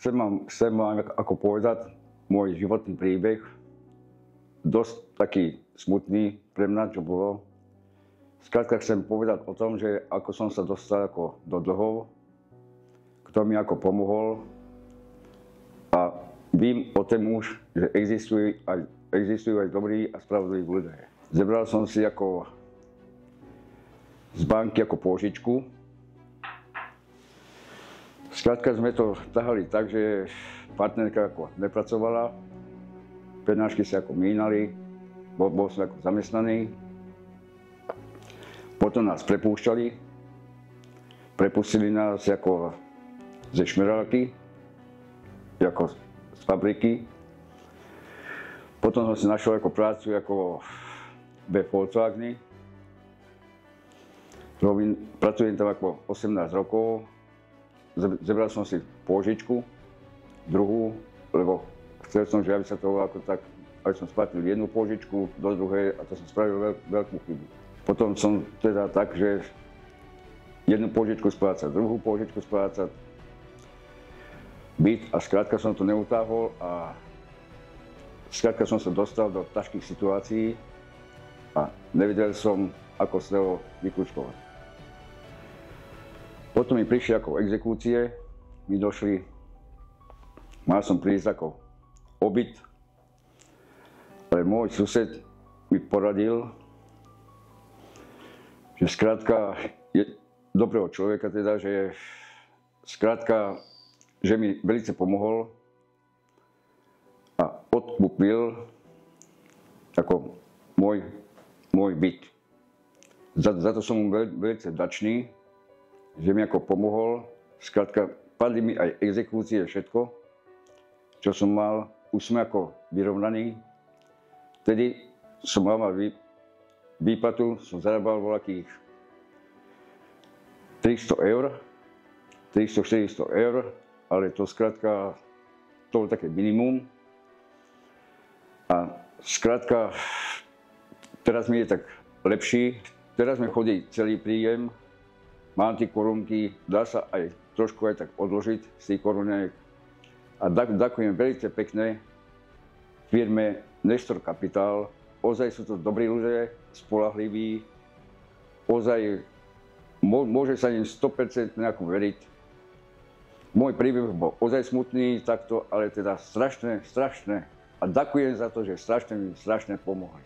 chcem vám ako povedať môj životný príbeh, dosť taký smutný pre mňa, čo bolo. Skrátka chcem povedať o tom, že ako som sa dostal ako do dlhov, kto mi ako pomohol a vím o tom už, že existujú aj dobrí a spravodliví ľudia. Zebral som si ako z banky ako pôžičku. Skrátka sme to tahali tak, že partnerka ako nepracovala, peňažky sa ako mínali, bol som ako zamestnaný. Potom nás prepúšťali, prepustili nás ako ze šmerálky, ako z fabriky. Potom som si našiel ako prácu ako ve Volkswageni. Pracujem tam ako 18 rokov. Zebral som si pôžičku, druhú, lebo chcel som, že aby sa to ako tak, aby som splatil jednu pôžičku do druhej a to som spravil veľkú chybu. Potom som teda tak, že jednu pôžičku splácať, druhú pôžičku splácať, byt a skrátka som to neutáhol a skrátka som sa dostal do ťažkých situácií a nevedel som, ako z toho vykľúčkovať. Potom mi prišli ako exekúcie, mi došli, mal som prísť ako o byt, ale môj sused mi poradil, že skrátka je dobrého človeka teda, že skrátka, že mi veľmi pomohol a odkúpil ako môj byt. Za to som mu veľmi vďačný, že mi ako pomohol. Skrátka, padli mi aj exekúcie, všetko, čo som mal, už sme ako vyrovnaní. Vtedy som mal výplatu, som zarábal voľakých 300 eur, 300-400 eur, ale to skrátka, to bolo také minimum. A skrátka, teraz mi je tak lepší, teraz mi chodí celý príjem, mám tie korunky, dá sa aj trošku aj tak odložiť z tých koruniek. A ďakujem veľmi pekne firme Nestor Capital. Ozaj sú to dobrí ľudia, spoľahliví. Ozaj môže sa im 100% nejako veriť. Môj príbeh bol ozaj smutný takto, ale teda strašné. A ďakujem za to, že strašne pomohli.